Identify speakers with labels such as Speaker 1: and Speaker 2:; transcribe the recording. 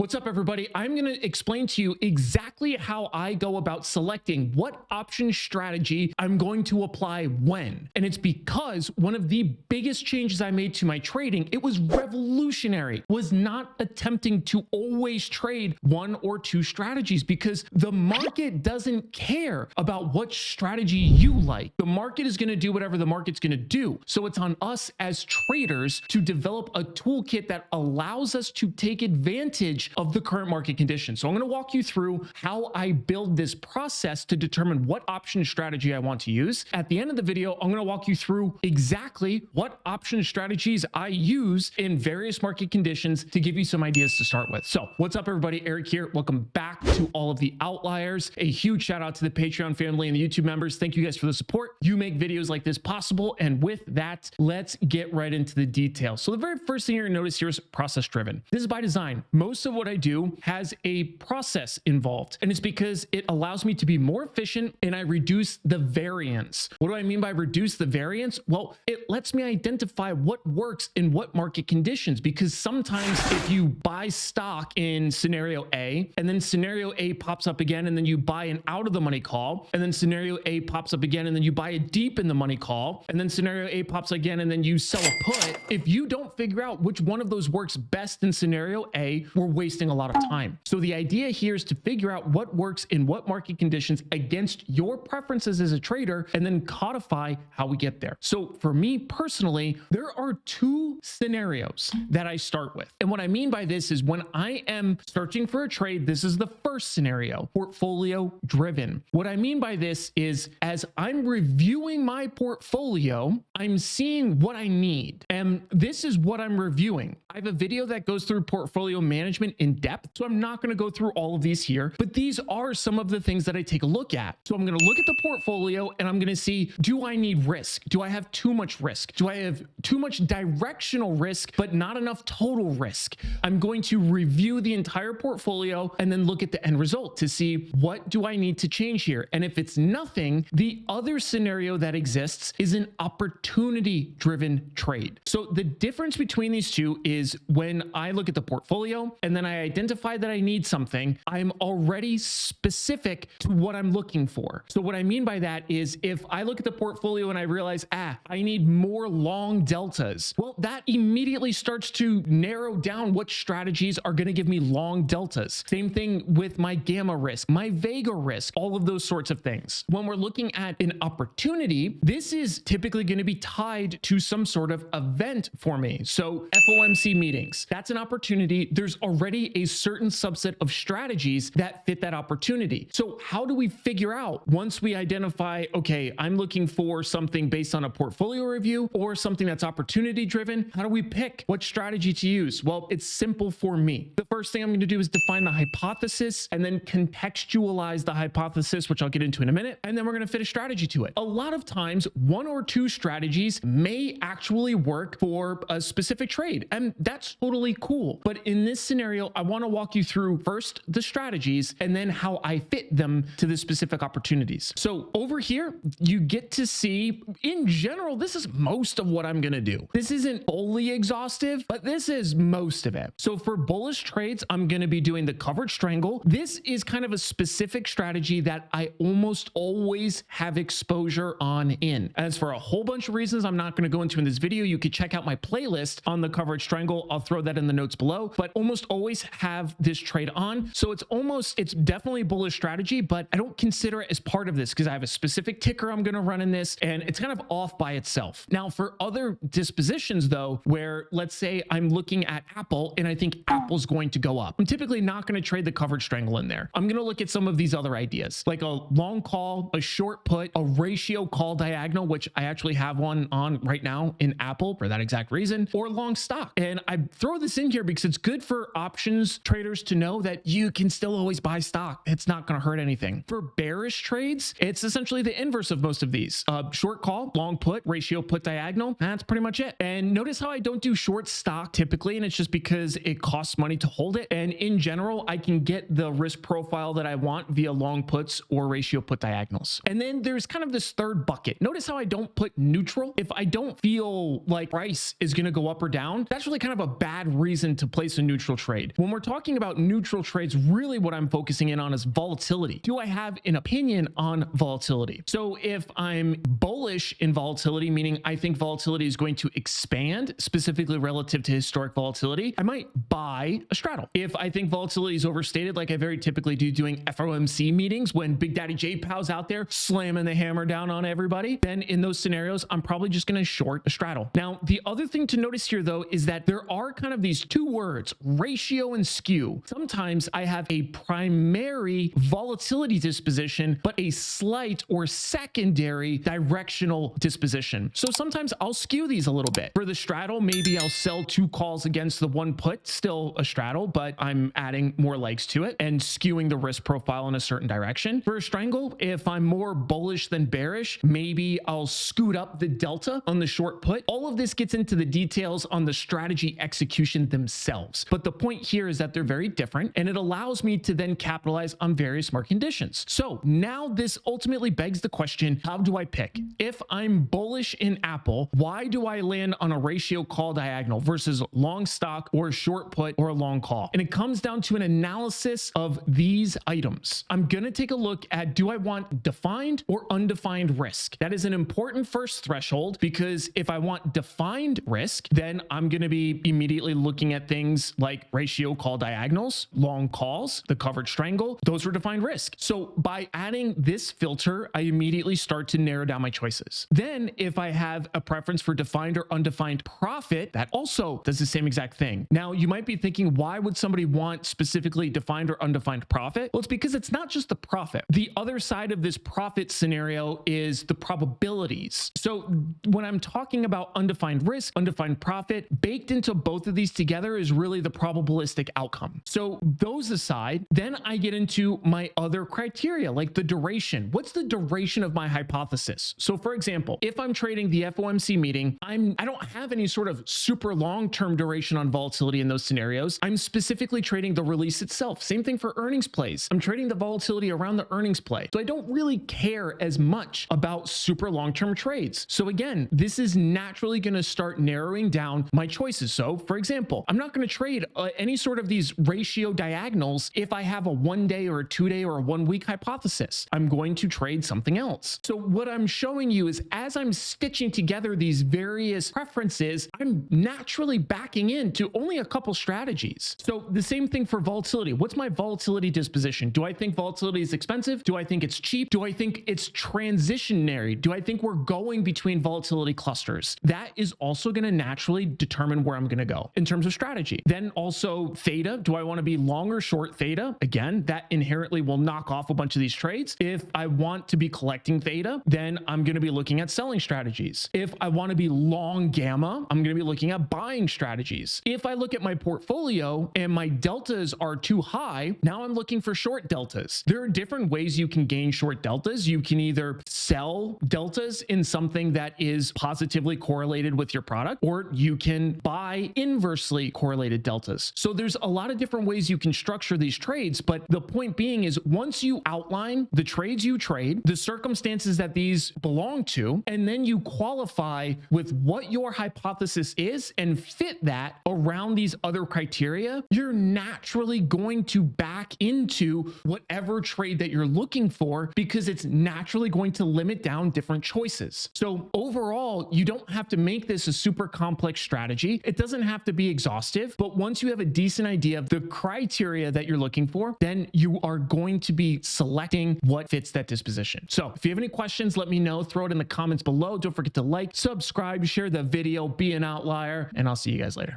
Speaker 1: What's up, everybody? I'm going to explain to you exactly how I go about selecting what option strategy I'm going to apply when. And it's because one of the biggest changes I made to my trading, it was revolutionary, was not attempting to always trade one or two strategies because the market doesn't care about what strategy you like. The market is going to do whatever the market's going to do. So it's on us as traders to develop a toolkit that allows us to take advantage of the current market conditions. So I'm going to walk you through how I build this process to determine what option strategy I want to use. At the end of the video, I'm going to walk you through exactly what option strategies I use in various market conditions to give you some ideas to start with. So what's up, everybody? Erik here. Welcome back to all of the Outliers. A huge shout out to the Patreon family and the YouTube members. Thank you guys for the support. You make videos like this possible. And with that, let's get right into the details. So the very first thing you're going to notice here is process driven. This is by design. Most of what I do has a process involved, and it's because it allows me to be more efficient and I reduce the variance. What do I mean by reduce the variance? Well, it lets me identify what works in what market conditions, because sometimes if you buy stock in scenario A and then scenario A pops up again and then you buy an out of the money call, and then scenario A pops up again and then you buy a deep in the money call, and then scenario A pops again and then you sell a put, if you don't figure out which one of those works best in scenario A, we're wasting a lot of time. So the idea here is to figure out what works in what market conditions against your preferences as a trader and then codify how we get there. So for me personally, there are two scenarios that I start with. And what I mean by this is when I am searching for a trade, this is the first scenario, portfolio driven. What I mean by this is as I'm reviewing my portfolio, I'm seeing what I need. And this is what I'm reviewing. I have a video that goes through portfolio management in depth, so I'm not going to go through all of these here, but these are some of the things that I take a look at. So I'm going to look at the portfolio and I'm going to see, do I need risk? Do I have too much risk? Do I have too much directional risk, but not enough total risk? I'm going to review the entire portfolio and then look at the end result to see what do I need to change here. And if it's nothing, the other scenario that exists is an opportunity driven trade. So the difference between these two is when I look at the portfolio and then I identify that I need something, I'm already specific to what I'm looking for. So what I mean by that is if I look at the portfolio and I realize, I need more long deltas, well, that immediately starts to narrow down what strategies are going to give me long deltas. Same thing with my gamma risk, my vega risk, all of those sorts of things. When we're looking at an opportunity, this is typically going to be tied to some sort of event for me. So FOMC meetings, that's an opportunity. There's already a certain subset of strategies that fit that opportunity. So how do we figure out once we identify, okay, I'm looking for something based on a portfolio review or something that's opportunity driven? How do we pick what strategy to use? Well, it's simple for me. The first thing I'm going to do is define the hypothesis and then contextualize the hypothesis, which I'll get into in a minute. And then we're going to fit a strategy to it. A lot of times, one or two strategies may actually work for a specific trade, and that's totally cool. But in this scenario, I want to walk you through first the strategies and then how I fit them to the specific opportunities. So over here, you get to see, in general, this is most of what I'm going to do. This isn't fully exhaustive, but this is most of it. So for bullish trades, I'm going to be doing the covered strangle. This is kind of a specific strategy that I almost always have exposure on in. As for a whole bunch of reasons I'm not going to go into in this video, you could check out my playlist on the covered strangle. I'll throw that in the notes below, but almost always have this trade on. So it's definitely bullish strategy, but I don't consider it as part of this because I have a specific ticker I'm going to run in this and it's kind of off by itself. Now for other dispositions though, where let's say I'm looking at Apple and I think Apple's going to go up, I'm typically not going to trade the covered strangle in there. I'm going to look at some of these other ideas like a long call, a short put, a ratio call diagonal, which I actually have one on right now in Apple for that exact reason, or long stock. And I throw this in here because it's good for options traders to know that you can still always buy stock. It's not going to hurt anything. For bearish trades, it's essentially the inverse of most of these. Short call, long put, ratio put diagonal. That's pretty much it. And notice how I don't do short stock typically, and it's just because it costs money to hold it. And in general, I can get the risk profile that I want via long puts or ratio put diagonals. And then there's kind of this third bucket. Notice how I don't put neutral. If I don't feel like price is going to go up or down, that's really kind of a bad reason to place a neutral trade. trade. When we're talking about neutral trades, really what I'm focusing in on is volatility. Do I have an opinion on volatility? So if I'm bullish in volatility, meaning I think volatility is going to expand specifically relative to historic volatility, I might buy a straddle. If I think volatility is overstated, like I very typically do doing FOMC meetings when Big Daddy J Pow's out there slamming the hammer down on everybody, then in those scenarios, I'm probably just going to short a straddle. Now, the other thing to notice here though, is that there are kind of these two words, ratio and skew. Sometimes I have a primary volatility disposition, but a slight or secondary directional disposition. So sometimes I'll skew these a little bit. For the straddle, maybe I'll sell 2 calls against the 1 put, still a straddle, but I'm adding more legs to it and skewing the risk profile in a certain direction. For a strangle, if I'm more bullish than bearish, maybe I'll scoot up the delta on the short put. All of this gets into the details on the strategy execution themselves. But the point here is that they're very different, and it allows me to then capitalize on various market conditions. So now this ultimately begs the question, how do I pick? If I'm bullish in Apple, why do I land on a ratio call diagonal versus long stock or short put or a long call? And it comes down to an analysis of these items. I'm going to take a look at, do I want defined or undefined risk? That is an important first threshold, because if I want defined risk, then I'm going to be immediately looking at things like ratio call diagonals, long calls, the covered strangle. Those are defined risk. So by adding this filter, I immediately start to narrow down my choices. Then if I have a preference for defined or undefined profit, that also does the same exact thing. Now you might be thinking, why would somebody want specifically defined or undefined profit? Well, it's because it's not just the profit. The other side of this profit scenario is the probabilities. So when I'm talking about undefined risk, undefined profit, baked into both of these together is really the probabilistic outcome. So those aside, then I get into my other criteria, like the duration. What's the duration of my hypothesis? So for example, if I'm trading the FOMC meeting, I don't have any sort of super long-term duration on volatility in those scenarios. I'm specifically trading the release itself. Same thing for earnings plays. I'm trading the volatility around the earnings play. So I don't really care as much about super long-term trades. So again, this is naturally going to start narrowing down my choices. So for example, I'm not going to trade any sort of these ratio diagonals if I have a 1-day or a 2-day or a 1-week hypothesis. I'm going to trade something else. So what I'm showing you is, as I'm stitching together these various preferences, I'm naturally backing into only a couple strategies. So the same thing for volatility. What's my volatility disposition? Do I think volatility is expensive? Do I think it's cheap? Do I think it's transitionary? Do I think we're going between volatility clusters? That is also going to naturally determine where I'm going to go in terms of strategy. Then also theta. Do I want to be long or short theta? Again, that inherently will knock off a bunch of these trades. If I want to be collecting theta, then I'm going to be looking at selling strategies. If I want to be long gamma, I'm going to be looking at buying strategies. If I look at my portfolio and my deltas are too high, now I'm looking for short deltas. There are different ways you can gain short deltas. You can either sell deltas in something that is positively correlated with your product, or you can buy inversely correlated deltas. So there's a lot of different ways you can structure these trades, but the point being is, once you outline the trades you trade, the circumstances that these belong to, and then you qualify with what your hypothesis is and fit that around these other criteria, you're naturally going to back into whatever trade that you're looking for, because it's naturally going to limit down different choices. So overall, you don't have to make this a super complex strategy. It doesn't have to be exhaustive, but once you have a decent idea of the criteria that you're looking for, then you are going to be selecting what fits that disposition. So if you have any questions, let me know. Throw it in the comments below. Don't forget to like, subscribe, share the video, be an outlier, and I'll see you guys later.